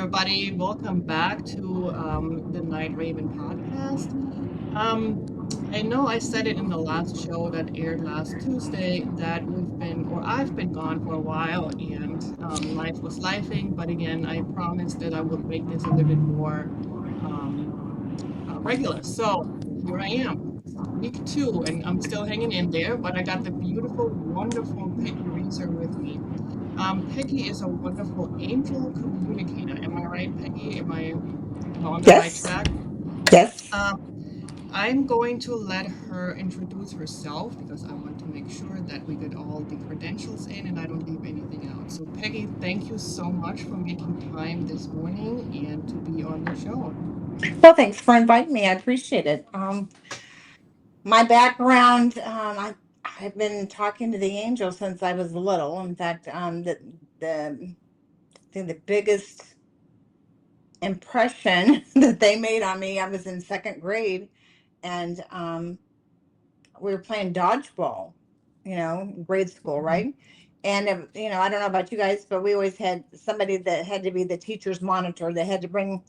everybody. Welcome back to the Night Raven podcast. I know I said it in the last show that aired last Tuesday that I've been gone for a while, and life was lifing. But again, I promised that I would make this a little bit more um, regular. So here I am, week two, and I'm still hanging in there. But I got the beautiful, wonderful Peggee Reser with me. Peggy is a wonderful angel communicator. Am I right, Peggy? Am I on the right Yes, track? yes. Um, I'm going to let her introduce herself because I want to make sure that we get all the credentials in and I don't leave anything out. So, Peggy, thank you so much for making time this morning and to be on the show. Well, thanks for inviting me. I appreciate it. My background, I've been talking to the angels since I was little. In fact, I think the biggest impression that they made on me, I was in second grade, and we were playing dodgeball, grade school, Mhm. right? And I don't know about you guys, but we always had somebody that had to be the teacher's monitor. They had to bring,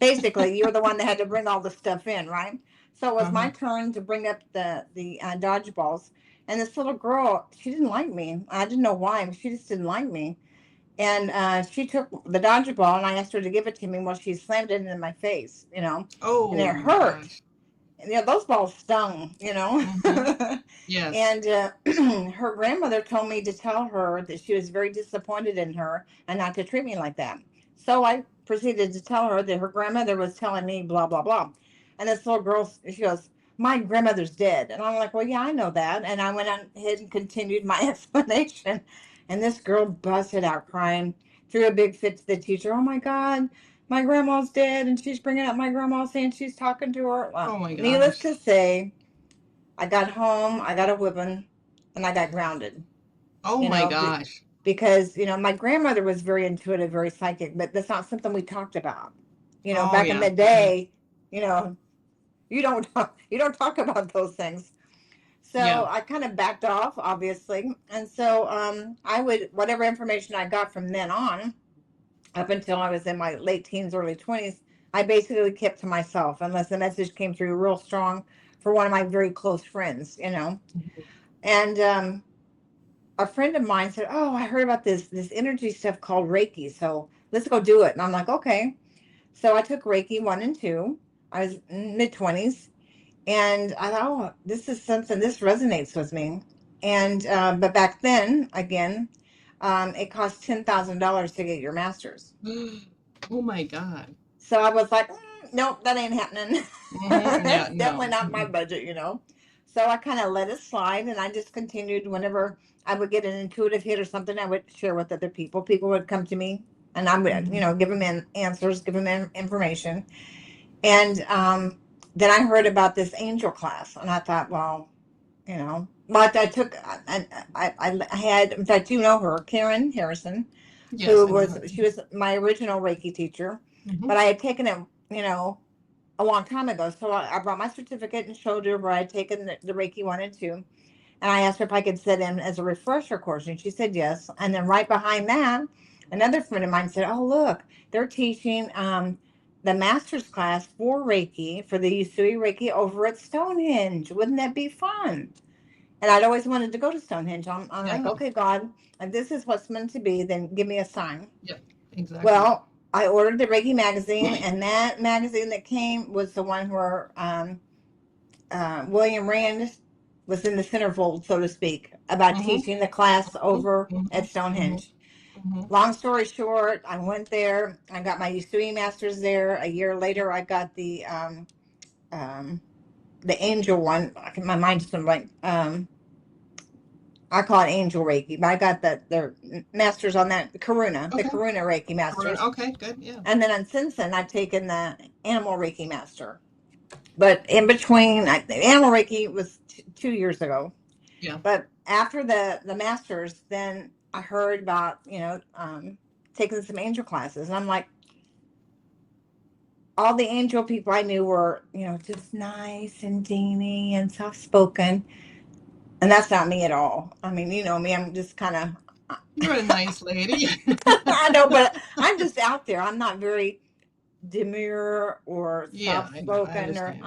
basically, you're the one that had to bring all the stuff in, right? So it was Uh-huh. my turn to bring up the dodgeballs. And this little girl, she didn't like me. I didn't know why, but she just didn't like me. And she took the dodgeball, and I asked her to give it to me. Well, she slammed it in my face, and Oh it my hurt. gosh. And, those balls stung. Hmm. Yes. And her grandmother told me to tell her that she was very disappointed in her and not to treat me like that. So I proceeded to tell her that her grandmother was telling me blah blah blah. And this little girl, she goes, "My grandmother's dead." And I'm like, "Well, yeah, I know that." And I went on ahead and continued my explanation. And this girl busted out crying, threw a big fit to the teacher. "Oh my God, my grandma's dead," and she's bringing up my grandma, saying she's talking to her. Well, Oh my needless gosh. to say, I got home, I got a whipping, and I got grounded, Oh you my know, gosh. because, my grandmother was very intuitive, very psychic, but that's not something we talked about. Oh Back in yeah. the Hmm. day, you know, you don't talk about those things. Yeah. So I kind of backed off, obviously. And so I would, whatever information I got from then on, up until I was in my late teens, early 20s, I basically kept to myself unless the message came through real strong for one of my very close friends. Mhm. And a friend of mine said, "Oh, I heard about this energy stuff called Reiki. So let's go do it." And I'm like, "Okay." So I took Reiki 1 and 2. I was mid 20s, and I thought, "Oh, this is something. This resonates with me." And but back then, again, it cost $10,000 to get your master's. Oh my God. So I was like, "Nope, that ain't happening." Hmm. Yeah, That's definitely no. not my Mm-mm. budget. So I kind of let it slide, and I just continued. Whenever I would get an intuitive hit or something, I would share with other people. People would come to me, and I would, Mhm. give them answers, give them information. And then I heard about this angel class, and I thought, well, but I took, I had, in fact, you know her, Karen Harrison, Yes, who I know was, her. she was my original Reiki teacher, Hmm. but I had taken it, a long time ago. So I brought my certificate and showed her where I had taken the Reiki 1 and 2. And I asked her if I could sit in as a refresher course. And she said yes. And then right behind that, another friend of mine said, "Oh, look, they're teaching the master's class for Reiki, for the Usui Reiki over at Stonehenge. Wouldn't that be fun?" And I'd always wanted to go to Stonehenge. I'm like, Yeah. "Okay, God, if this is what's meant to be, then give me a sign." Yep. Exactly. Well, I ordered the Reiki magazine, and that magazine that came was the one where William Rand was in the centerfold, so to speak, about Hmm. teaching the class Hmm. over Hmm. at Hmm. Stonehenge. Hmm. Long story short, I went there. I got my Usui Masters there. A year later, I got um, the Angel one. My mind's been like I call it Angel Reiki, but I got the Masters on that the Okay. Karuna Reiki Correct. Masters. Okay. Good. Yeah. And then on since then, I've taken the Animal Reiki Master. But in between, the Animal Reiki was 2 years ago. Yeah. But after the Masters, then I heard about taking some angel classes, and I'm like, all the angel people I knew were just nice and dainty and soft spoken, and that's not me at all. I mean, you know me, I'm just kind of You're a nice lady. I know, but I'm just out there. I'm not very demure or Yeah, soft I know. I spoken, or understand.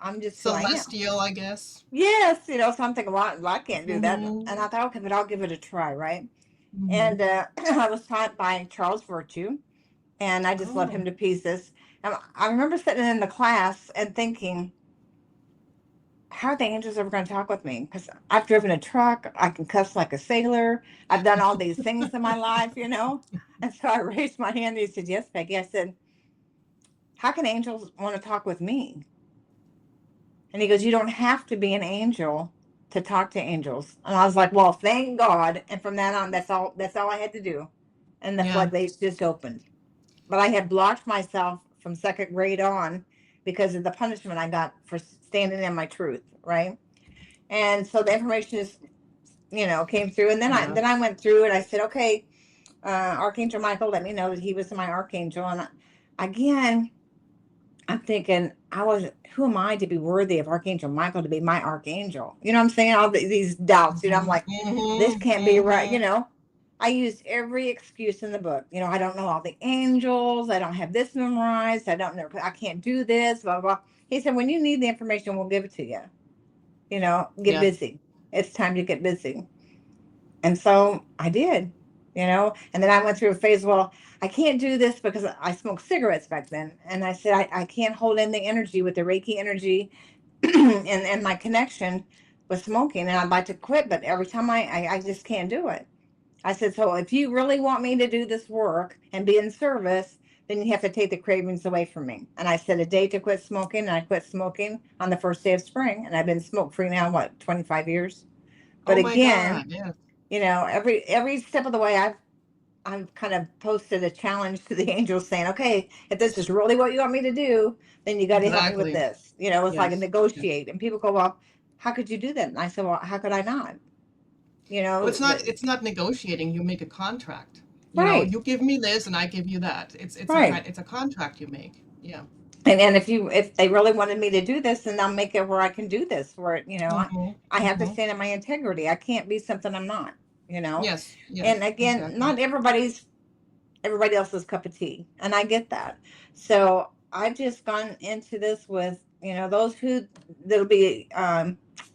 I'm just who I am. Celestial, I guess. Yes, so I'm thinking, well, I can't do that. And Mm-hmm. I thought, okay, but I'll give it a try, right? Mm-hmm. And I was taught by Charles Virtue, and I just love Oh, him to pieces. And I remember sitting in the class and thinking, how are the angels ever going to talk with me? Because I've driven a truck, I can cuss like a sailor, I've done all these things in my life. And so I raised my hand and he said, yes, Peggy. I said, how can angels want to talk with me? And he goes, you don't have to be an angel to talk to angels. And I was like, well, thank God. And from that on, that's all I had to do. And the yeah. floodgates just opened. But I had blocked myself from second grade on because of the punishment I got for standing in my truth, right? And so the information just, came through. And then I Yeah. then I went through and I said, okay, Archangel Michael let me know that he was my archangel. And again, I'm thinking, who am I to be worthy of Archangel Michael to be my archangel? You know what I'm saying? All these doubts. I'm Mm-hmm. like, this Mm-hmm. can't be right. Mm-hmm. I used every excuse in the book. I don't know all the angels. I don't have this memorized. I don't know. I can't do this. Blah, blah. He said, when you need the information, we'll give it to you. Get Yeah. busy. It's time to get busy. And so I did. And then I went through a phase, well, I can't do this because I smoked cigarettes back then. And I said, I can't hold in the energy with the Reiki energy and my connection with smoking. And I'd like to quit, but every time I just can't do it. I said, so if you really want me to do this work and be in service, then you have to take the cravings away from me. And I set a date to quit smoking, and I quit smoking on the first day of spring. And I've been smoke free now, what, 25 years? But Oh my again, God. Yeah. every step of the way, I've kind of posted a challenge to the angels saying, okay, if this is really what you want me to do, then you got to help me with Exactly. this. It's like a Yes. Yes. negotiate. And people go, well, how could you do that? And I said, well, how could I not? You Well, know, it's not. but, It's not negotiating. You make a contract. right, You give me this, and I give you that. It's a right. kind. It's a contract you make. Yeah. And if they really wanted me to do this, then I'll make it where I can do this. Where Mm-hmm. I have to Mm-hmm. stand in my integrity. I can't be something I'm not. You know, Yes. and Yes. again, Exactly. not everybody else's cup of tea, and I get that. So I've just gone into this with those who that'll be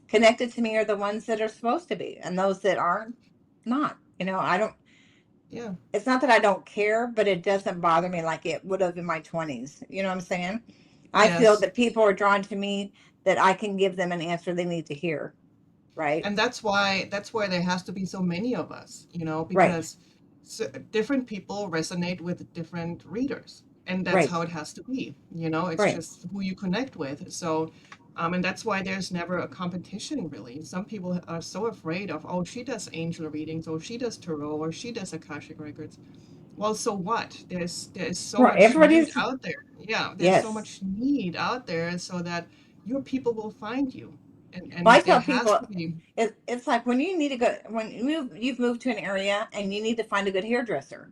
connected to me are the ones that are supposed to be, and those that aren't, not. I don't. Yeah. It's not that I don't care, but it doesn't bother me like it would have in my 20s. You know what I'm saying? I feel Yes. that people are drawn to me that I can give them an answer they need to hear. Right? And that's why there has to be so many of us, Right. because different people resonate with different readers, and that's Right. how it has to be. It's Right. just who you connect with. So, and that's why there's never a competition really. Some people are so afraid of, oh, she does angel readings, or she does tarot, or she does akashic records. Well, so what? There's so Right. much need Everybody's out there. Yeah, there's so yes. much need out there, so that your people will find you, and Well, I there tell has people to be. it's like when you need to go when you've moved to an area and you need to find a good hairdresser.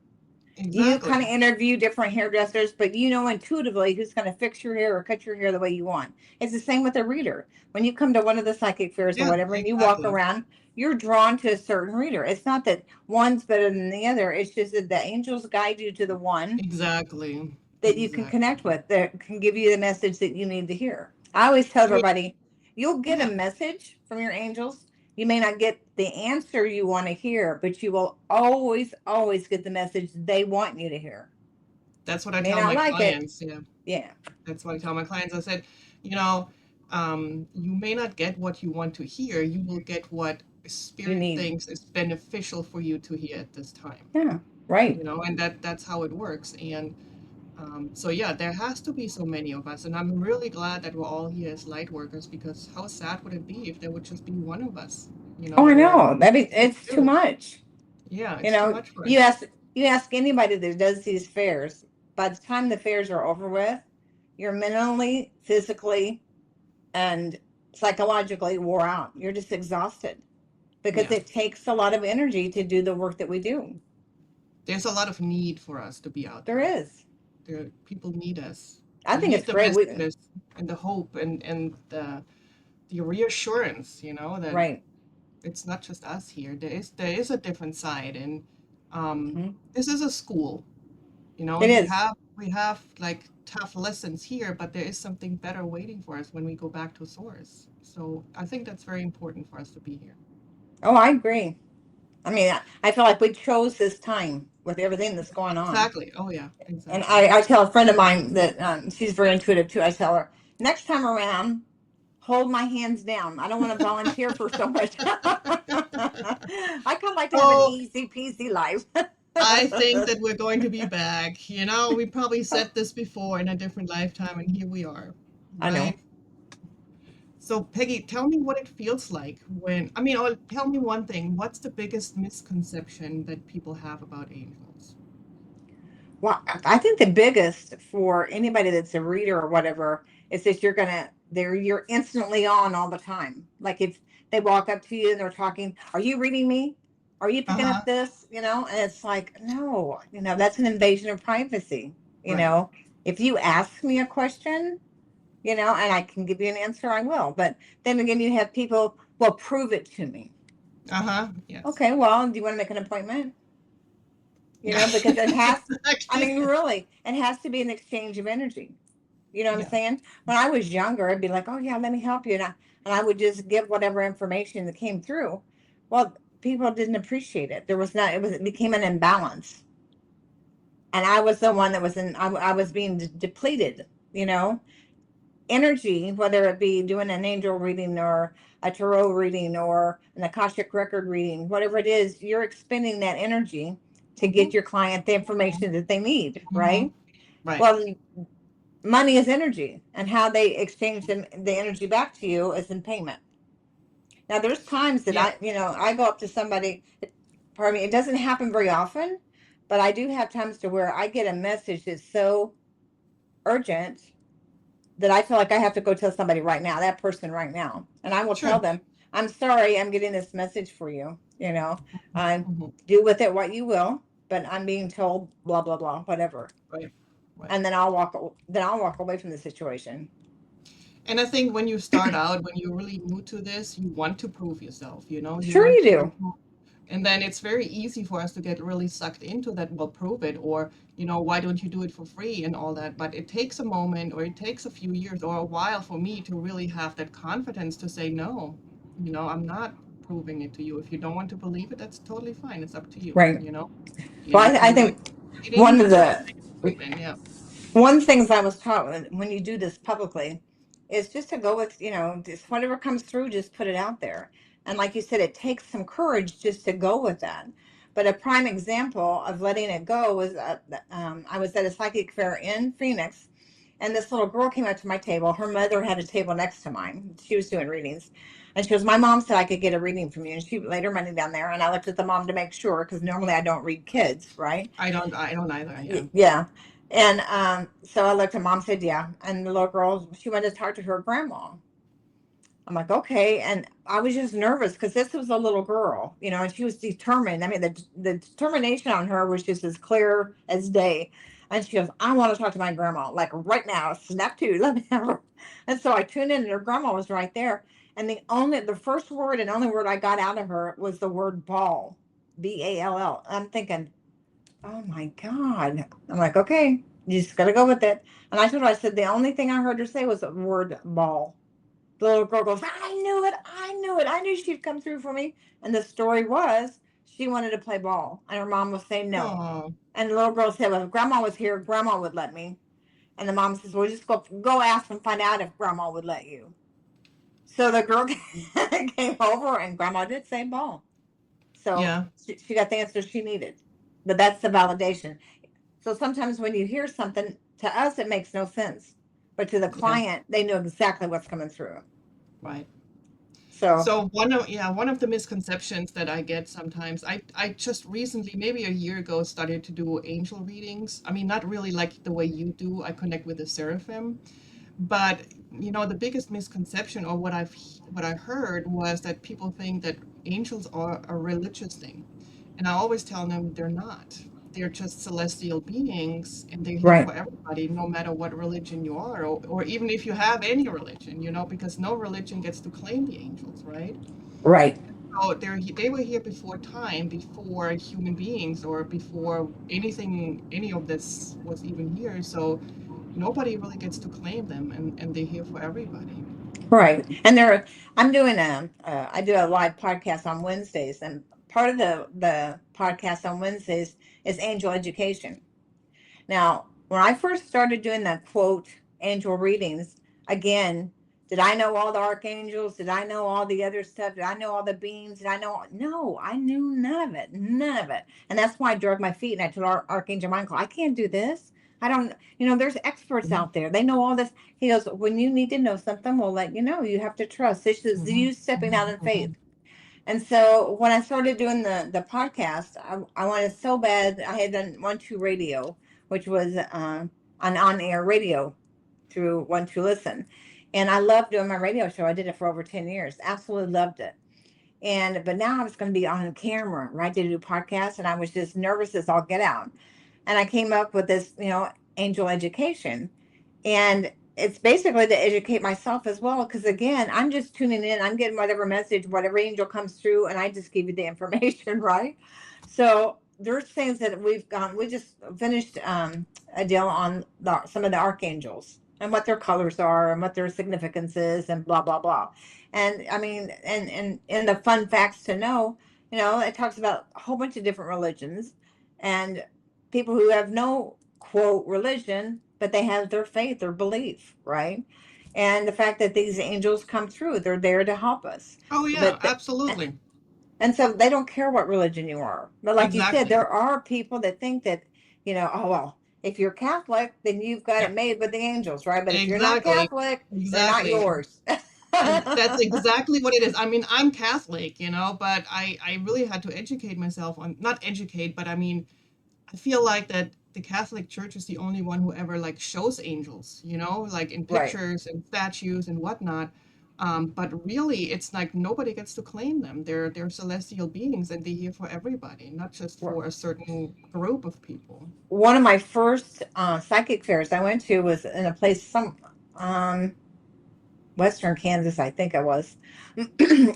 You kind of Exactly. interview different hairdressers, but you know intuitively who's going to fix your hair or cut your hair the way you want. It's the same with a reader. When you come to one of the psychic fairs or Yeah, whatever and you walk exactly. around, you're drawn to a certain reader. It's not that one's better than the other. It's just that the angels guide you to the one Exactly. that you can Exactly. connect with that can give you the message that you need to hear. I always tell I mean, everybody, you'll get a yeah, message from your angels. You may not get the answer you want to hear, but you will always, always get the message they want you to hear. that's what I May tell not my like it. clients. Yeah, Yeah, that's what I tell my clients. I said, you know, you may not get what you want to hear. You will get what you spirit need. thinks is beneficial for you to hear at this time. Yeah, right. And that's how it works. And so yeah, there has to be so many of us, and I'm really glad that we're all here as light workers, because how sad would it be if there would just be one of us, Oh, I or know. That be it's too two? much. Yeah, You it's too know, much for you us. ask anybody that does these fairs. By the time the fairs are over with, you're mentally, physically, and psychologically wore out. You're just exhausted because Yeah. it takes a lot of energy to do the work that we do. There's a lot of need for us to be out There there. is. People need us. I We think need it's the great. messages and the hope, and the reassurance, that Right. it's not just us here. There is a different side, and Mhm. this is a school. It And we is. have we have like tough lessons here, but there is something better waiting for us when we go back to source. So I think that's very important for us to be here. Oh, I agree. I mean, I feel like we chose this time with everything that's going on. Exactly. Oh yeah, And exactly. I tell a friend of mine that she's very intuitive too. I tell her, next time around, hold my hands down. I don't want to volunteer for so much. I kind of like to have an Oh, easy peasy life. I think that we're going to be back. We probably said this before in a different lifetime, and here we are, I know. right? So, Peggy, tell me what it feels like or tell me one thing. What's the biggest misconception that people have about angels? Well, I think the biggest for anybody that's a reader or whatever is that you're instantly on all the time. Like if they walk up to you and they're talking, are you reading me? Are you picking Uh-huh. up this? And it's like, no, that's an invasion of privacy. You Right. know, if you ask me a question, and I can give you an answer, I will. But then again, you have people, well, prove it to me. Uh-huh. Yes. Okay, well, do you want to make an appointment? Because it has, I Exactly. mean, really, it has to be an exchange of energy. You know what I'm Yeah. saying? When I was younger, I'd be like, "Oh yeah, let me help you," and I would just give whatever information that came through. Well, people didn't appreciate it. There was not. It became an imbalance, and I was the one that was in. I was being depleted. You know, energy, whether it be doing an angel reading or a tarot reading or an akashic record reading, whatever it is, you're expending that energy to Mm-hmm. get your client the information that they need, Mm-hmm. right? Right. Well, money is energy, and how they exchange the energy back to you is in payment. Now there's times that Yeah. I go up to somebody, pardon me, it doesn't happen very often, but I do have times to where I get a message that's so urgent that I feel like I have to go tell somebody right now, that person right now, and I will tell Sure. them, I'm sorry, I'm getting this message for you. Mm-hmm. Do with it what you will, but I'm being told blah blah blah, whatever, Right. Right. and then I'll walk away from the situation. And I think when you start out, when you're really new to this, you want to prove yourself, you Sure, want you people do. to, and then it's very easy for us to get really sucked into that, well, prove it, or, why don't you do it for free and all that. But it takes a moment, or it takes a few years or a while for me to really have that confidence to say, no, I'm not proving it to you. If you don't want to believe it, that's totally fine. It's up to you. Right. If Well, I you like think reading, one you of can the make an appointment. Yeah. one things I was taught when you do this publicly is just to go with, just whatever comes through, just put it out there. And like you said, it takes some courage just to go with that. But a prime example of letting it go was I was at a psychic fair in Phoenix, and this little girl came up to my table. Her mother had a table next to mine. She was doing readings. And she goes, my mom said I could get a reading from you. And she laid her money down there. And I looked at the mom to make sure, because normally I don't read kids, right? I don't either. Yeah. Yeah. And so I looked at mom, said, yeah. And the little girl, she went to talk to her grandma. I'm like, okay. And I was just nervous because this was a little girl, and she was determined. I mean, the determination on her was just as clear as day. And she goes, I want to talk to my grandma, like right now, snap to, let me have her. And so I tuned in, and her grandma was right there. And the first word and only word I got out of her was the word ball, Ball. I'm thinking, oh my God. I'm like, okay, you just got to go with it. And I told her, I said, the only thing I heard her say was the word ball. The little girl goes, I knew it. I knew it. I knew she'd come through for me. And the story was she wanted to play ball. And her mom was saying no. Oh, And the little girl said, well, if grandma was here, grandma would let me. And the mom says, well, just go ask and find out if grandma would let you. So the girl came over, and grandma did say ball. So yeah. she got the answer she needed. But that's the validation. So sometimes when you hear something, to us it makes no sense, but to the Yeah. client, they know exactly what's coming through. Right. So So one of the misconceptions that I get sometimes, I just recently, maybe a year ago, started to do angel readings. I mean, not really like the way you do. I connect with the seraphim, but the biggest misconception, or what I heard, was that people think that angels are a religious thing. And I always tell them they're not. They're just celestial beings, and they're here right, for everybody, no matter what religion you are, or even if you have any religion, because no religion gets to claim the angels, right? right, So they were here before time, before human beings, or before any of this was even here. So nobody really gets to claim them, and they're here for everybody. Right. And I'm doing I do a live podcast on Wednesdays, and part of the podcast on Wednesdays is angel education. Now, when I first started doing that quote angel readings, again, did I know all the archangels? Did I know all the other stuff? Did I know all the beings? Did I know? No, I knew none of it. None of it. And that's why I drug my feet and I told Archangel Michael, I can't do this. I don't, there's experts Mhm, out there. They know all this. He goes, when you need to know something, we'll let you know. You have to trust. This is mhm, you stepping out mhm, in faith. mhm, And so when I started doing the podcast, I wanted so bad. I had done One Two Radio, which was an on air radio through One Two Listen, and I loved doing my radio show. I did it for over 10 years. Absolutely loved it. And but now I was going to be on camera, right, to do podcasts, and I was just nervous as all get out. And I came up with this, angel education, and it's basically to educate myself as well. Because again, I'm just tuning in, I'm getting whatever message, whatever angel comes through, and I just give you the information, right? So there's things that we've gone. We just finished a deal on some of the archangels and what their colors are and what their significance is and blah blah blah. And I mean, and the fun facts to know, it talks about a whole bunch of different religions and people who have no quote religion, but they have their faith, their belief, right? And the fact that these angels come through, they're there to help us. Oh yeah, But absolutely. and so they don't care what religion you are. But like you said, Exactly. there are people that think that, oh well, if you're Catholic, then you've got it Yep. made with the angels, right? But if you're not Exactly. Catholic, they're not Exactly. yours. That's exactly what it is. I mean, I'm Catholic, but I really had to educate myself on, not educate, but I mean, I feel like that the Catholic Church is the only one who ever like shows angels, like in Right. pictures and statues and whatnot. But really, it's like nobody gets to claim them. They're celestial beings, and they're here for everybody, not just for a certain group of people. One of my first psychic fairs I went to was in a place um, Western Kansas, I think I was,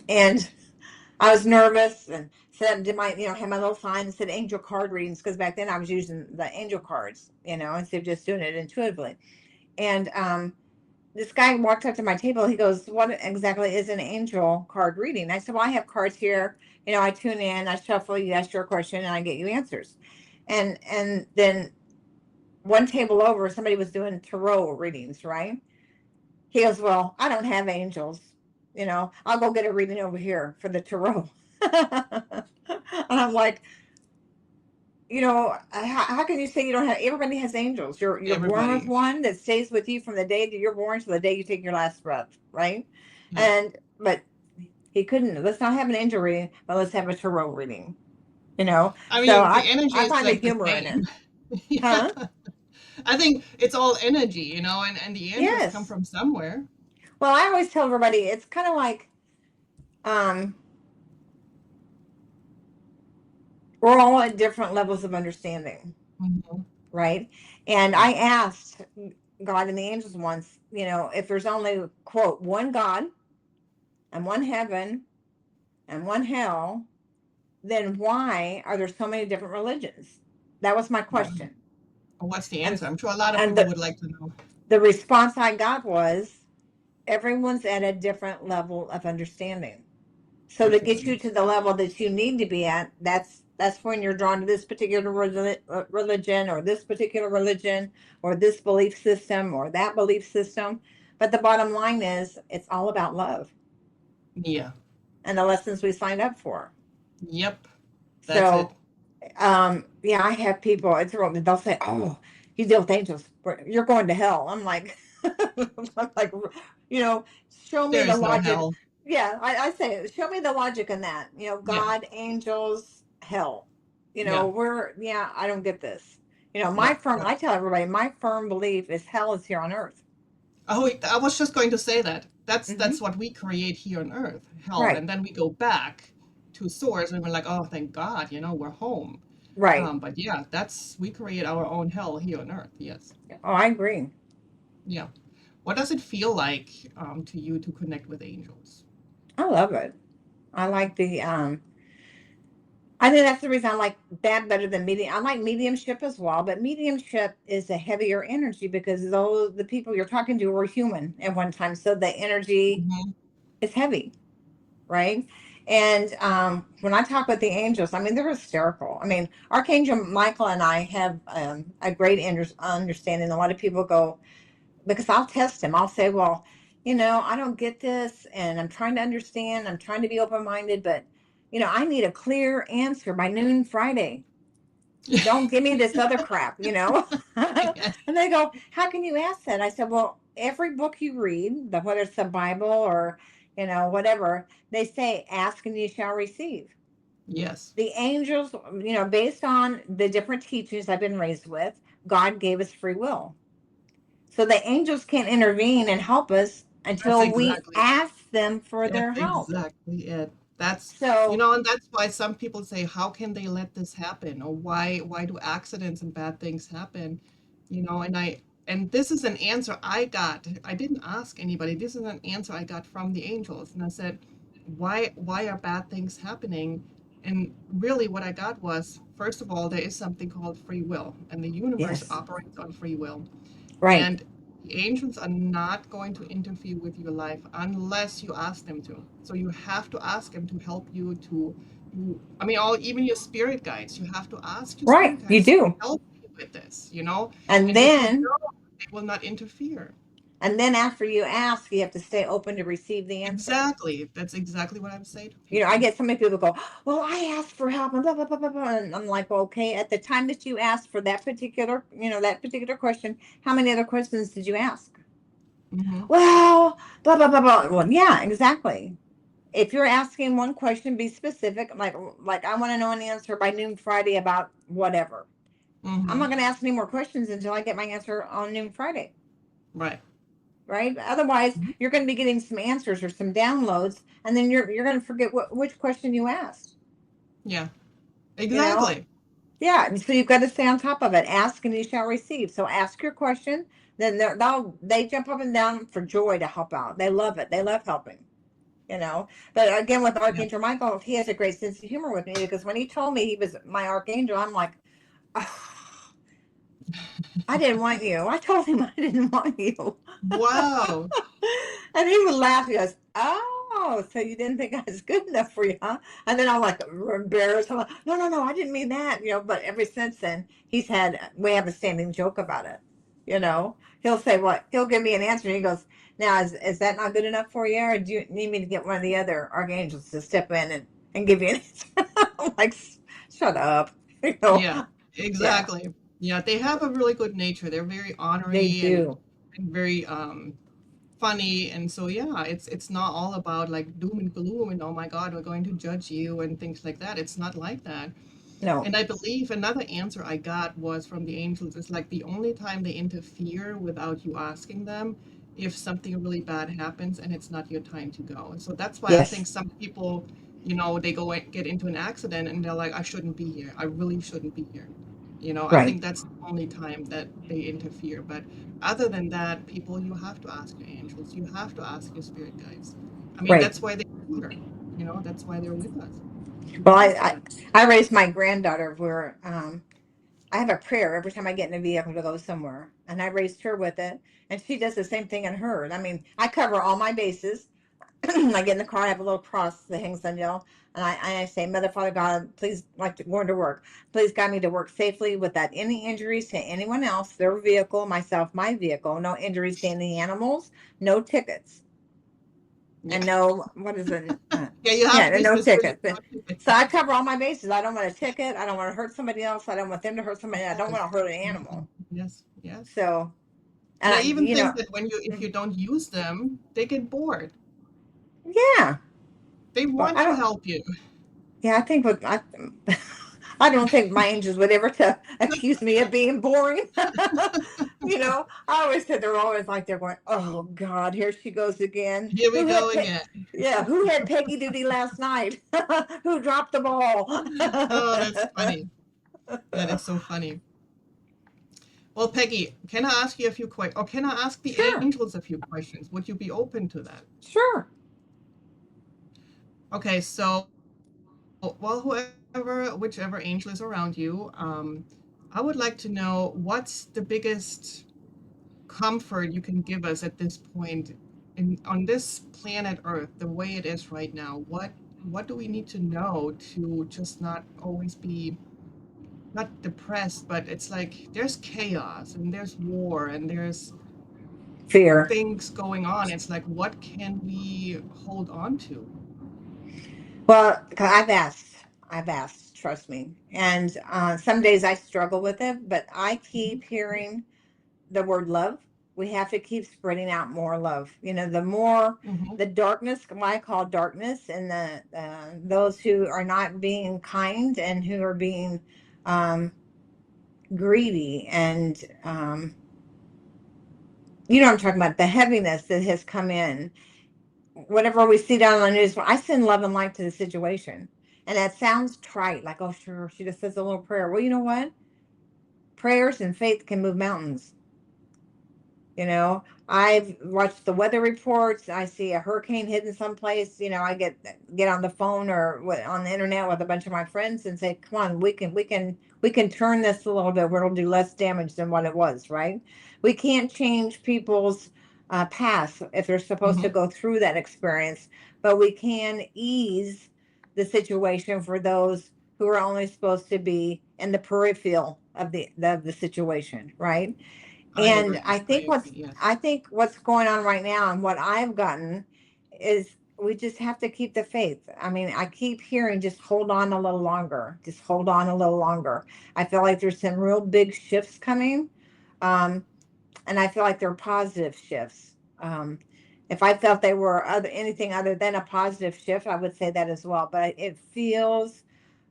and I was nervous and said, did my, had my little sign and said angel card readings because back then I was using the angel cards, instead of just doing it intuitively. And this guy walked up to my table. He goes, "What exactly is an angel card reading?" I said, "Well, I have cards here. I tune in, I shuffle, you ask your question, and I get you answers." And then one table over, somebody was doing tarot readings, right? He goes, "Well, I don't have angels. I'll go get a reading over here for the tarot." And I'm like, how can you say you don't have? Everybody has angels. You're born with Everybody. one that stays with you from the day that you're born to the day you take your last breath, right? Yeah. And but he couldn't. Let's not have an angel reading, but let's have a tarot reading. I So mean, the I energy I is find the like the humor in it, same. Yeah. huh? I think it's all energy, and the angels come Yes. from somewhere. Well, I always tell everybody it's kind of like um, we're all at different levels of understanding, Mhm. right? And Yeah. I asked God and the angels once, if there's only quote one God and one heaven and one hell, then why are there so many different religions? That was my Yeah. question. Well, what's the And answer? I'm sure a lot of and people would like to know. the response I got was everyone's at a different level of understanding. So to get you Perfectly. to the level that you need to be at, that's when you're drawn to this particular religion or this particular religion or this belief system or that belief system. But the bottom line is it's all about love Yeah. and the lessons we signed up for. Yep. That's it. So yeah, I have people, they'll say, "Oh, you deal with angels, you're going to hell." I'm like, I'm like, you know show me There the is no logic. hell. Yeah, I say, show me the logic in that. Yeah. God, angels, hell. Yeah. Yeah, I don't get this. My No. firm No. I tell everybody, my firm belief is hell is here on earth. Oh, I was just going to say that. That's Hmm. what we create here on Earth, hell, Right. and then we go back to source, and we're like, oh, thank God, we're home. Right. But yeah, that's we create our own hell here on Earth. Yes. Oh, I agree. Yeah. What does it feel like to you to connect with angels? I love it. I like the I think that's the reason I like that better than medium. I like mediumship as well, but mediumship is a heavier energy because those the people you're talking to were human at one time, so the energy Mhm. is heavy, right? And when I talk with the angels, I mean they're hysterical. I mean, Archangel Michael and I have a great understanding. A lot of people go because I'll test him. I'll say, well, I don't get this, and I'm trying to understand. I'm trying to be open minded, but I need a clear answer by noon Friday. Don't give me this other crap. Yes, And they go, how can you ask that? I said, well, every book you read, whether it's the Bible or, whatever, they say, ask and you shall receive. yes, The angels, based on the different teachings I've been raised with, God gave us free will. So the angels can't intervene and help us that's until we exactly ask them for that's their help. exactly it. That's, So, and that's why some people say, how can they let this happen? Or why do accidents and bad things happen? And this is an answer I got. I didn't ask anybody. This is an answer I got from the angels. And I said, why are bad things happening? And really what I got was, first of all, there is something called free will, and the universe yes, operates on free will. right, And the angels are not going to interfere with your life unless you ask them to. So you have to ask them to help you I mean, all even your spirit guides, you have to ask your right, spirit you guides to do. help you with this. And And if you then, don't, they will not interfere. and then after you ask, you have to stay open to receive the answer. Exactly. That's exactly what I would say to I people. get so many people go, well, I asked for help and blah, blah, blah, blah, blah. And I'm like, well, okay, at the time that you asked for that particular question, how many other questions did you ask? Hmm. Well, blah, blah, blah, blah. Well, yeah, exactly. If you're asking one question, be specific. Like I want to know an answer by noon Friday about whatever. I'm Hmm. not going to ask any more questions until I get my answer on noon Friday, Right. right? Otherwise, Mhm. you're going to be getting some answers or some downloads, and then you're going to forget which question you asked. Yeah. You know, Exactly. yeah. So you've got to stay on top of it. Ask and you shall receive. So ask your question. Then they jump up and down for joy to help out. They love it. They love helping. But again, with Yeah. Archangel Michael, he has a great sense of humor with me because when he told me he was my archangel, I'm like, oh, I didn't want you. I told him I didn't want you. Wow. And he would laugh. He goes, oh, so you didn't think I was good enough for you, huh? And then I'm like embarrassed. I'm like, no, no, no, I didn't mean that. But ever since then, we have a standing joke about it. He'll say, what? He'll give me an answer. And he goes, now, is that not good enough for you? Or do you need me to get one of the other archangels to step in and give you an answer? I'm like, shut up. You know, Yeah, yeah, exactly. Yeah, they have a really good nature. They're very they ornery do. and very funny. And so yeah, it's not all about like doom and gloom and oh my God, we're going to judge you and things like that. It's not like that. No, And I believe another answer I got was from the angels is like the only time they interfere without you asking them if something really bad happens and it's not your time to go. And so that's why I think yes, some people, they go and get into an accident and they're like, I shouldn't be here. I really shouldn't be here. I right, think that's the only time that they interfere. But other than that, people, you have to ask your angels. You have to ask your spirit guides. I mean, right. that's why they're here. That's why they're with us. You Well, ask them. I raised my granddaughter where I have a prayer every time I get in a vehicle to go somewhere, and I raised her with it, and she does the same thing in hers. I mean, I cover all my bases. I get in the car, I have a little cross that hangs on and I say, Mother, Father God, please, like going to work, please guide me to work safely without any injuries to anyone else, their vehicle, myself, my vehicle, no injuries to any animals, no tickets, Yeah. and no, what is it? Yeah, you have Yeah, to and be no specific. tickets. So I cover all my bases. I don't want a ticket. I don't want to hurt somebody else. I don't want them to hurt somebody. I don't want Yes. to hurt an Mhm. animal. Yes, yes. So, And and I I, even think that if you don't use them, they get bored. yeah, They but want I to don't. help you. Yeah, I think I don't think my angels would ever accuse me of being boring. I always said they're always like they're going, oh God, here she goes again. Here we go again. Yeah, who had Peggy duty last night? Who dropped the ball? Oh, that's funny. That is so funny. Well, Peggy, can I ask you a few questions? Or can I ask the Sure, angels a few questions? Would you be open to that? sure. Okay, so whichever angel is around you, I would like to know what's the biggest comfort you can give us at this point in on this planet Earth, the way it is right now. What do we need to know to just not always be not depressed, but it's like there's chaos and there's war and there's Fear. things going on. It's like what can we hold on to? Well, 'cause I've asked, trust me. And some days I struggle with it, but I Mhm, keep hearing the word love. We have to keep spreading out more love. You know, the more mhm. the darkness, what I call darkness, and the those who are not being kind and who are being um, greedy, and you know what I'm talking about, the heaviness that has come in. Whatever we see down on the news, I send love and light to the situation. And that sounds trite, like, oh, sure, she just says a little prayer. Well, you know what? Prayers and faith can move mountains. You know, I've watched the weather reports. I see a hurricane hitting someplace. You know, I get on the phone or on the internet with a bunch of my friends and say, "Come on, we can turn this a little bit where it'll do less damage than what it was." Right? We can't change people's past if they're supposed to Mhm. go through that experience, but we can ease the situation for those who are only supposed to be in the peripheral of the situation. Right? I And agree. I agree. Yes. I think what's going on right now and what I've gotten is we just have to keep the faith. I mean, I keep hearing just hold on a little longer. Just hold on a little longer. I feel like there's some real big shifts coming. Um, and I feel like they're positive shifts. If I felt they were anything other than a positive shift, I would say that as well. But it feels,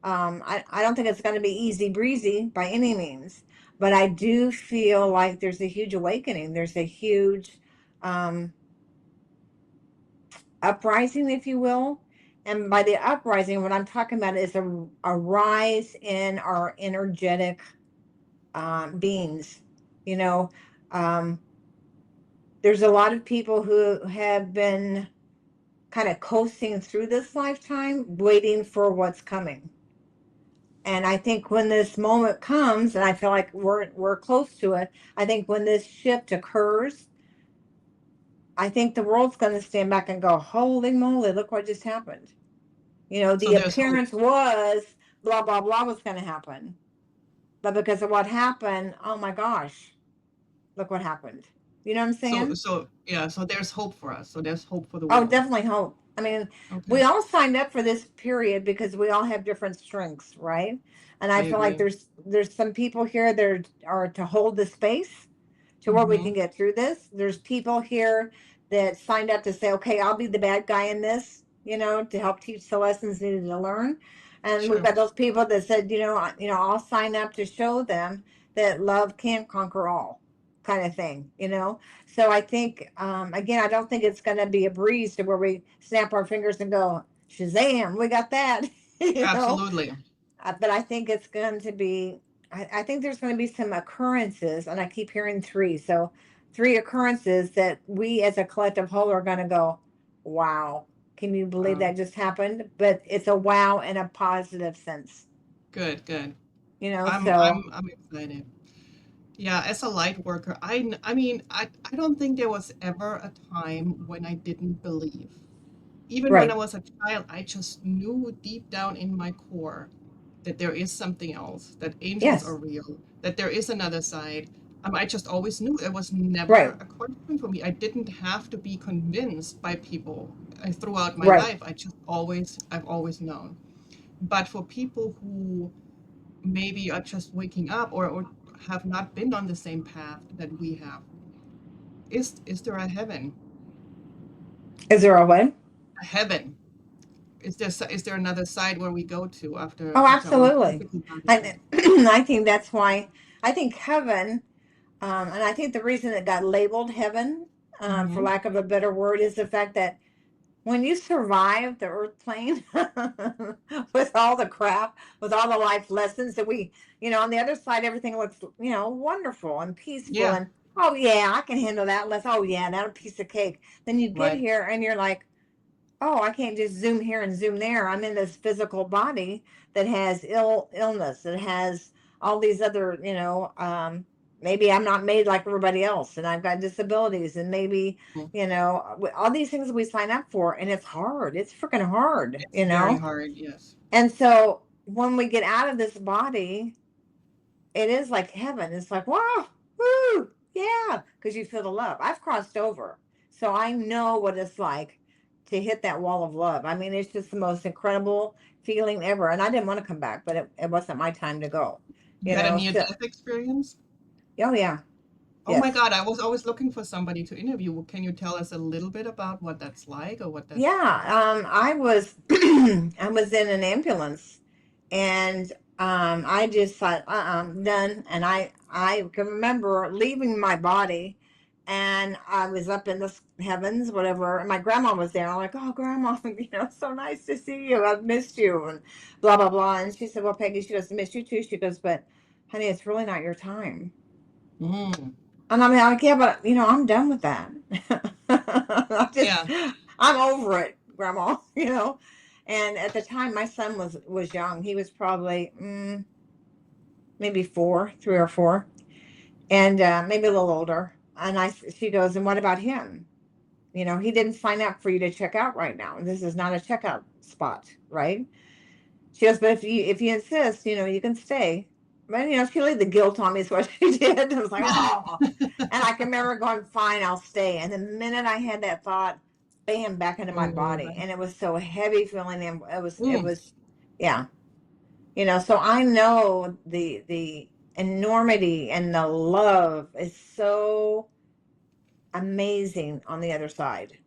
I don't think it's going to be easy breezy by any means, but I do feel like there's a huge awakening. There's a huge um, uprising, if you will. And by the uprising, what I'm talking about is a rise in our energetic beings. You know, um, there's a lot of people who have been kind of coasting through this lifetime waiting for what's coming. And I think when this moment comes, and I feel like we're close to it, I think when this shift occurs, I think the world's going to stand back and go, "Holy moly, look what just happened." You know, So the there's hope. appearance was blah blah blah was going to happen, but because of what happened, oh my gosh, look what happened. You know what I'm saying? So yeah, so there's hope for us. So there's hope for the Oh, world. definitely hope. I mean, Okay. we all signed up for this period because we all have different strengths, right? And I I feel like agree. there's some people here that are to hold the space to where we can Mhm. get through this. There's people here that signed up to say, okay, I'll be the bad guy in this, you know, to help teach the lessons needed to learn. And we've Sure. got those people that said, I'll sign up to show them that love can conquer all, kind of thing, you know. So I think, again, I don't think it's going to be a breeze to where we snap our fingers and go, Shazam, we got that, you know. Absolutely. But I think it's going to be, I think there's going to be some occurrences, and I keep hearing three. So, three occurrences that we as a collective whole are going to go, wow, can you believe Wow. that just happened? But it's a wow in a positive sense, Good, good. you know. I'm So, I'm excited. Yeah, as a light worker, I mean, I don't think there was ever a time when I didn't believe. Even when I right, was a child, I just knew deep down in my core that there is something else, that angels are yes, real, that there is another side. I just always knew it was never right, a question for me. I didn't have to be convinced by people throughout my right. life. I've always known. But for people who maybe are just waking up or have not been on the same path that we have, is there a heaven? Is there a way? A heaven? Is there another side where we go to Oh, after our absolutely. physical body I, dies? I think that's why I think heaven, and I think the reason it got labeled heaven, for Hmm. lack of a better word, is the fact that when you survive the earth plane with all the crap, with all the life lessons that on the other side, everything looks, wonderful and peaceful. Yeah, And, oh, yeah, I can handle that. Oh, yeah, that a piece of cake. Then you get right. here and you're like, oh, I can't just zoom here and zoom there. I'm in this physical body that has illness, that has all these other, maybe I'm not made like everybody else, and I've got disabilities, and maybe, Mm. all these things we sign up for, and it's hard. It's freaking hard, It's very hard, yes. And so when we get out of this body, it is like heaven. It's like, wow, woo, yeah, because you feel the love. I've crossed over, so I know what it's like to hit that wall of love. I mean, it's just the most incredible feeling ever. And I didn't want to come back, but it wasn't my time to go. You had a So, near-death experience? oh yeah, Oh my yes, God, I was always looking for somebody to interview. Can you tell us a little bit about what that's like or what that's yeah. I was I was in an ambulance, and I just thought, done. And I can remember leaving my body, and I was up in the heavens, whatever. And my grandma was there. I'm like, oh, grandma, so nice to see you. I've missed you, and blah blah blah. And she said, well, Peggy, she goes, miss you too. She goes, but honey, it's really not your time. mm. And I'm like, yeah, but I'm done with that. Yeah. I'm over it, Grandma. And at the time, my son was young. He was probably maybe 3 or 4, and maybe a little older. And she goes, and what about him? He didn't sign up for you to check out right now. This is not a checkout spot, right? She goes, but if you insist, you can stay. But she laid the guilt on me is what she did. I was like, oh. And I can remember going, fine, I'll stay. And the minute I had that thought, bam, back into my Oh, you were body. back. And it was so heavy feeling, and it Mm. was yeah. So I know the enormity and the love is so amazing on the other side.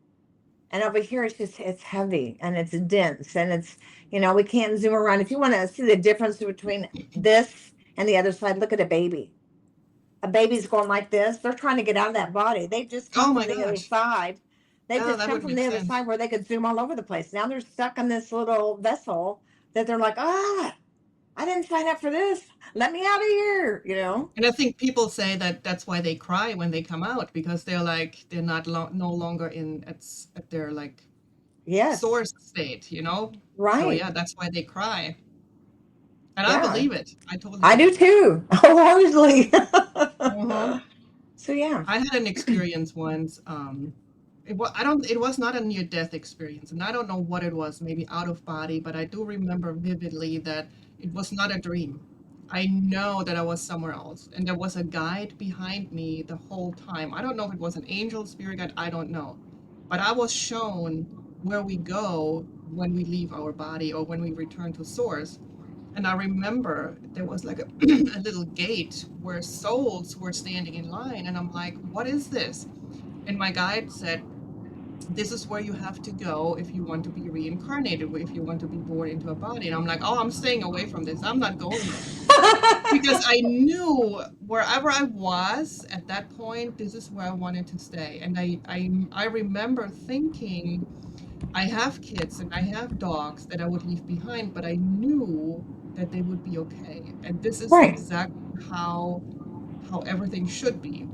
And over here, it's heavy and it's dense, and we can't zoom around. If you want to see the difference between this and the other side, look at a baby. A baby's going like this. They're trying to get out of that body. They just come Oh my from the other gosh. side. They Yeah, just that come would from make the other sense. side where they could zoom all over the place. Now they're stuck in this little vessel that they're like, I didn't sign up for this. Let me out of here. And I think people say that that's why they cry when they come out because they're like they're not no longer in at their like Yes, source state. So right. yeah, that's why they cry. And I Yeah, believe it. I totally I do believe it. too, wholeheartedly. Hmm. So yeah. I had an experience once. It was not a near death experience, and I don't know what it was, maybe out of body, but I do remember vividly that it was not a dream. I know that I was somewhere else, and there was a guide behind me the whole time. I don't know if it was an angel, spirit guide, I don't know. But I was shown where we go when we leave our body or when we return to source. And I remember there was like a, a little gate where souls were standing in line, and I'm like, what is this? And my guide said, this is where you have to go if you want to be reincarnated, if you want to be born into a body. And I'm like, oh, I'm staying away from this. I'm not going there. Because I knew wherever I was at that point, this is where I wanted to stay. And I remember thinking, I have kids and I have dogs that I would leave behind, but I knew that they would be okay. And this is Right. exactly how everything should be.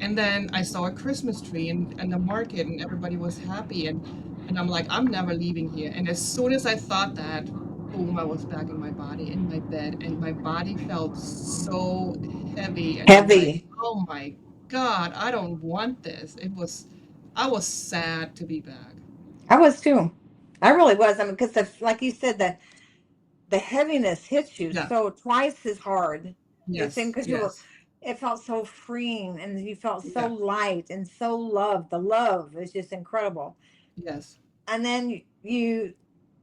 And then I saw a Christmas tree in the market and everybody was happy and I'm like, I'm never leaving here. And as soon as I thought that, boom, I was back in my body, in my bed, and my body felt so heavy. And I'm like, Heavy. oh my God, I don't want this. I was sad to be back. I was too. I really was. I mean, because like you said, the heaviness hits you Yeah. so twice as hard. It's in Yes. because Yes. it felt so freeing, and you felt so Yeah. light and so loved. The love is just incredible. Yes. And then you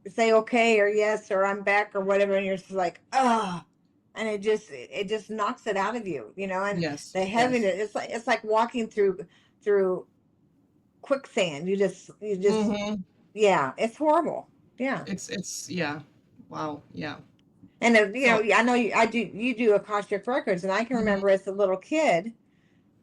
say okay or yes or I'm back or whatever, and you're just like and it just knocks it out of you. And Yes. the Yes. heaviness, it's like walking through quicksand. You just Mm-hmm. yeah, it's horrible. Yeah. It's yeah. Wow. Yeah. And So, I know you do Akashic records, and I can mhm, remember as a little kid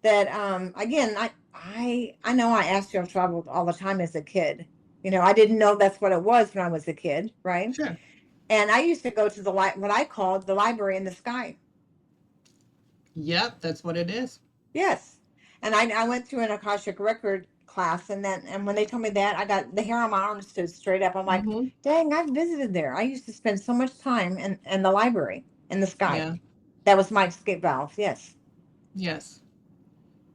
that again I know I astral traveled all the time as a kid. I didn't know that's what it was when I was a kid, right? sure. And I used to go to what I called the library in the sky. Yep, that's what it is. Yes. And I went through an Akashic record class, and when they told me that, I got the hair on my arm stood straight up. I'm like, Mhm. dang, I've visited there. I used to spend so much time in the library in the sky. Yeah. That was my escape valve. Yes. Yes.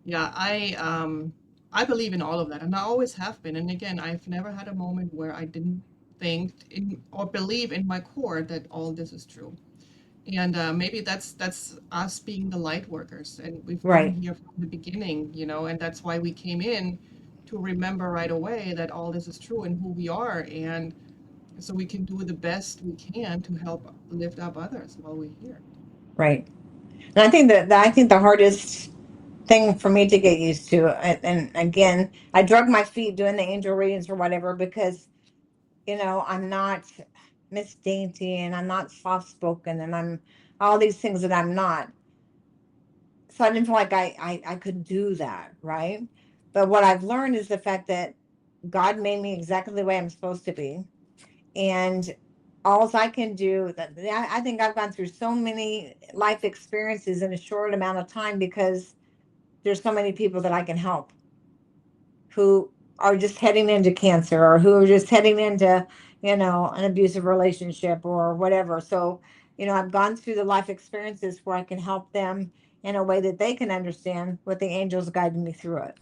Yeah, I believe in all of that, and I always have been. And again, I've never had a moment where I didn't think in or believe in my core that all this is true. And maybe that's us being the light workers, and we've been Right. here from the beginning, and that's why we came in to remember right away that all this is true and who we are, and so we can do the best we can to help lift up others while we're here. Right. And I think the hardest thing for me to get used to, and again, I drug my feet doing the angel readings or whatever because I'm not Miss Dainty and I'm not soft spoken and I'm all these things that I'm not. So I didn't feel like I could do that, right? But what I've learned is the fact that God made me exactly the way I'm supposed to be. And all I can do, that I think I've gone through so many life experiences in a short amount of time because there's so many people that I can help who are just heading into cancer or who are just heading into, an abusive relationship or whatever. So, I've gone through the life experiences where I can help them in a way that they can understand what the angels guided me through it.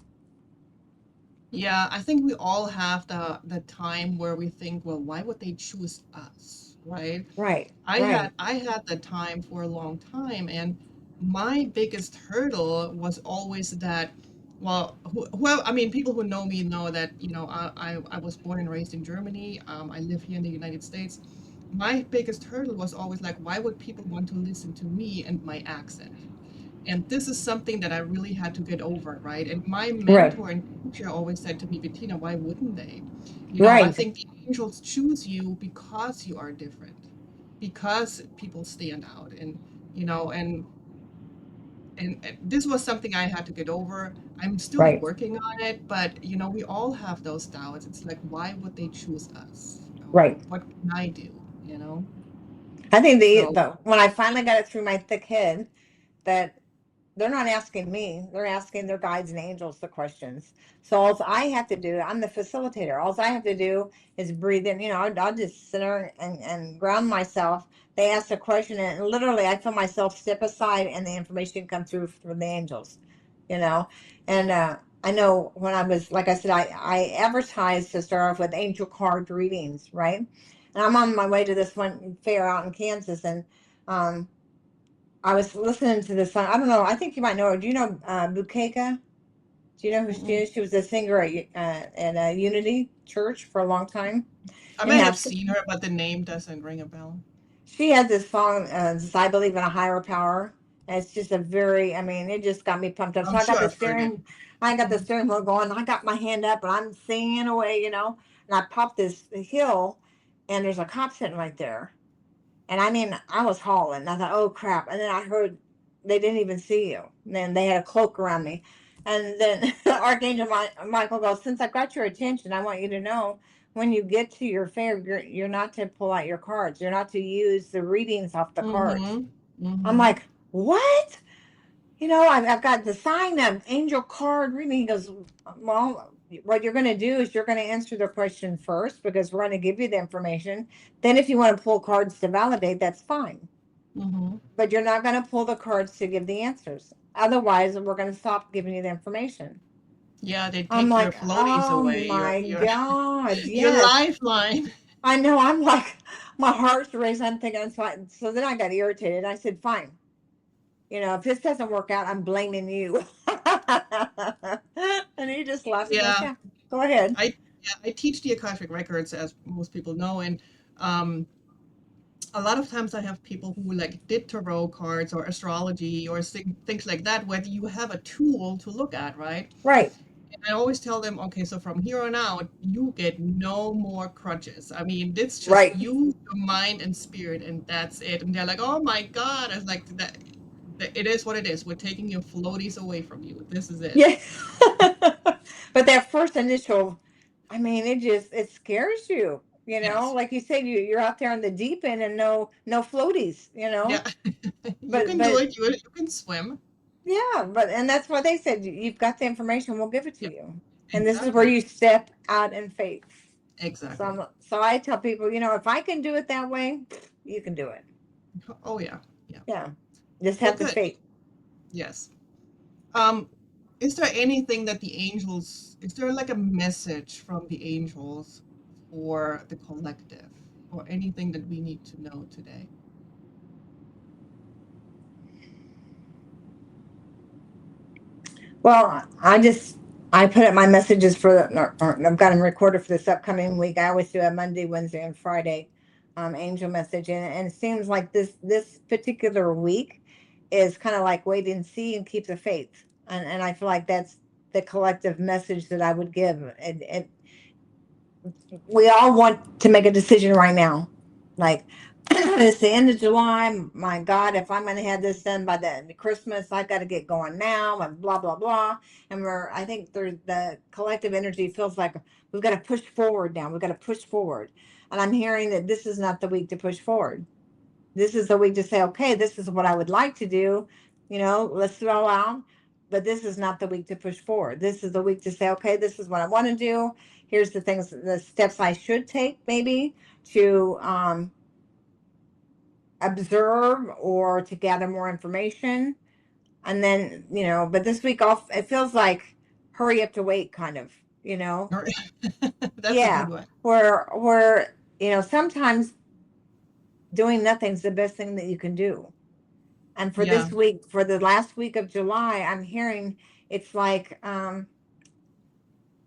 Yeah, I think we all have the time where we think, well, why would they choose us, right? Right, I had right, I had the time for a long time, and my biggest hurdle was always that, well, I mean, people who know me know that, I was born and raised in Germany. I live here in the United States. My biggest hurdle was always like, why would people want to listen to me and my accent? And this is something that I really had to get over, right? And my right, mentor and teacher always said to me, Bettina, why wouldn't they? I right, think the angels choose you because you are different, because people stand out. And, you know, and this was something I had to get over. I'm still right, working on it, but, we all have those doubts. It's like, why would they choose us? right. What can I do? You know? I think So, when I finally got it through my thick head that they're not asking me. They're asking their guides and angels the questions. So all I have to do, I'm the facilitator. All I have to do is breathe in. I'll just sit there and ground myself. They ask a question, and literally, I feel myself step aside, and the information come through from the angels. You know, and I know when I was, like I said, I advertised to start off with angel card readings, right? And I'm on my way to this one fair out in Kansas, and um, I was listening to this song. I don't know. I think you might know her. Do you know Bukeka? Do you know who she mm-mm. is? She was a singer at Unity Church for a long time. I may Anyhow, have seen her, but the name doesn't ring a bell. she had this song, "I Believe in a Higher Power." And it's just a very, I mean, it just got me pumped up. So I'm sure I've heard it. I got the Mhm. steering wheel going. I got my hand up and I'm singing away, and I popped this hill and there's a cop sitting right there. And I mean, I was hauling. I thought, oh crap. And then I heard they didn't even see you. And then they had a cloak around me. And then Archangel Michael goes, since I got your attention, I want you to know when you get to your fair, you're not to pull out your cards. You're not to use the readings off the cards. Mhm. I'm Mhm. like, what? I've got the sign of angel card reading. He goes, well, what you're going to do is you're going to answer the question first because we're going to give you the information. Then, if you want to pull cards to validate, that's fine. Mhm. But you're not going to pull the cards to give the answers. Otherwise, we're going to stop giving you the information. Yeah, they I'm take your like, floaties oh away, my your God, your yes. lifeline. I know. I'm like, my heart's racing. I'm thinking, so then I got irritated. I said, fine. If this doesn't work out, I'm blaming you. And he just laughs and goes, Yeah, yeah, go ahead. I teach the Akashic records, as most people know, and um, a lot of times I have people who like did tarot cards or astrology or things like that, where you have a tool to look at, right? Right, And I always tell them, okay, so from here on out, you get no more crutches. I mean, it's just right. you, your mind, and spirit, and that's it. And they're like, oh my God. I was like, it is what it is. We're taking your floaties away from you. This is it. Yeah. But that first initial, I mean, it scares you, Yes. like you said, you're out there on the deep end and no floaties. Yeah. You But can do but it. You can swim. yeah, and that's what they said. You've got the information, we'll give it to Yeah. you. And this is where Exactly. you step out in faith. Exactly. So I tell people, if I can do it that way, you can do it. Oh yeah. Yeah. Yeah. Just Well, have the good. faith. Yes. Um, is there anything that the angels, is there like a message from the angels for the collective or anything that we need to know today? Well, I put up my messages or I've got them recorded for this upcoming week. I always do a Monday, Wednesday, and Friday angel message, and it seems like this particular week is kind of like wait and see and keep the faith, and I feel like that's the collective message that I would give. And we all want to make a decision right now. Like, it's the end of July. My God, if I'm going to have this done by the Christmas, I got to get going now, and blah blah blah. And I think the collective energy feels like we've got to push forward now. We've got to push forward. And I'm hearing that this is not the week to push forward. This is the week to say, okay, this is what I would like to do. Let's throw out. But this is not the week to push forward. This is the week to say, okay, this is what I want to do. Here's the steps I should take, maybe to observe or to gather more information. And then, but this week off, it feels like hurry up to wait, kind of, you know. Or- That's a good Yeah, one. where sometimes doing nothing's the best thing that you can do. And for Yeah. this week, for the last week of July, I'm hearing it's like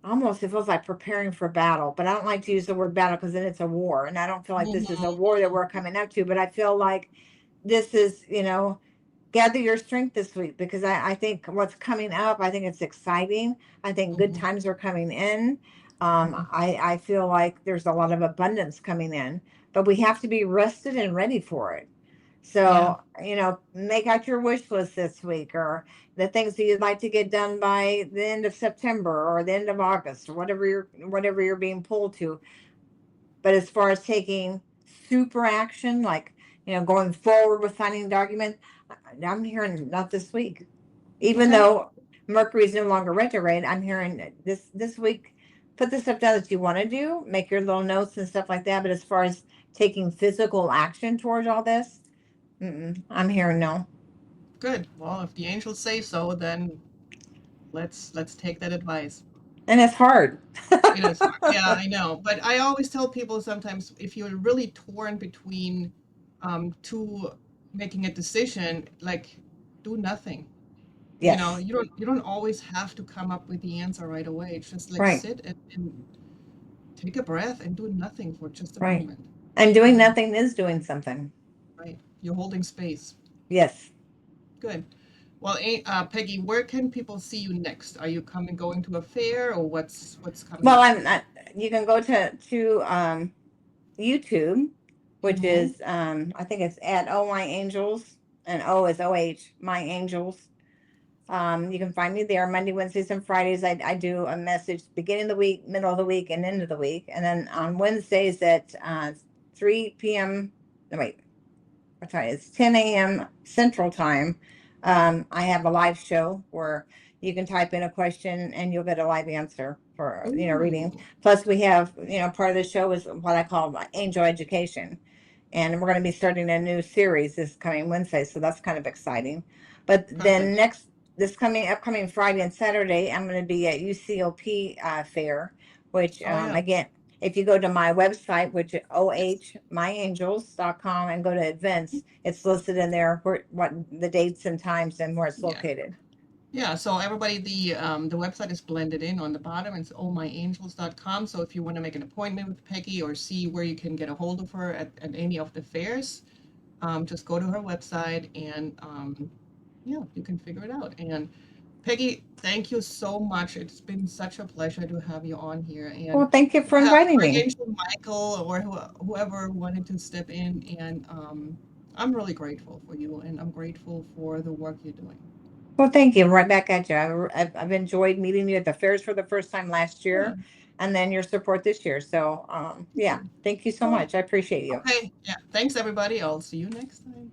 almost it feels like preparing for battle. But I don't like to use the word battle because then it's a war, and I don't feel like this is a Mhm. war that we're coming up to. But I feel like this is, gather your strength this week because I think what's coming up, I think it's exciting. I think good Mhm. times are coming in. Mhm. I feel like there's a lot of abundance coming in, but we have to be rested and ready for it. Yeah. So, make out your wish list this week or the things that you'd like to get done by the end of September or the end of August or whatever you're being pulled to. But as far as taking super action, like, going forward with signing the document, I'm hearing not this week. Even Okay. though Mercury is no longer retrograde, I'm hearing this week, put the stuff down that you want to do, make your little notes and stuff like that. But as far as taking physical action towards all this, I'm hearing no. Good. Well, if the angels say so, then let's take that advice. And it's hard. It is hard. Yeah, I know. But I always tell people sometimes if you're really torn between two making a decision, like do nothing. Yes. You don't always have to come up with the answer right away. It's just like Right. sit and take a breath and do nothing for just a Right. moment. And doing Yeah, nothing is doing something. right. You're holding space. Yes. Good. Well, Peggy, where can people see you next? Are you coming going to a fair or what's coming Well, up? I'm not, you can go to YouTube, which Mm-hmm. is I think it's at Oh My Angels, and O is OH My Angels. You can find me there Monday, Wednesdays, and Fridays. I do a message beginning of the week, middle of the week, and end of the week. And then on Wednesdays at 3 p.m. No, wait, what time? It's 10 a.m. Central Time. I have a live show where you can type in a question and you'll get a live answer for reading. Ooh, Plus, we have part of the show is what I call angel education, and we're going to be starting a new series this coming Wednesday, so that's kind of exciting. But then perfect. next this coming upcoming Friday and Saturday, I'm going to be at UCOP fair, which Oh yeah. again, if you go to my website, which is Yes. ohmyangels.com, and go to events, it's listed in there where what the dates and times and where it's Yeah. located. Yeah, so everybody, the website is blended in on the bottom. It's ohmyangels.com. So if you want to make an appointment with Peggy or see where you can get a hold of her at any of the fairs, just go to her website and yeah, you can figure it out. And Peggy, thank you so much. It's been such a pleasure to have you on here. And Well, thank you for yeah, inviting me. Archangel Michael or whoever wanted to step in, and I'm really grateful for you, and I'm grateful for the work you're doing. Well, thank you. Right back at you. I've enjoyed meeting you at the fairs for the first time last Yeah, year, and then your support this year. So, thank yeah, you. thank you so All right. much. I appreciate you. Okay. Yeah. Thanks, everybody. I'll see you next time.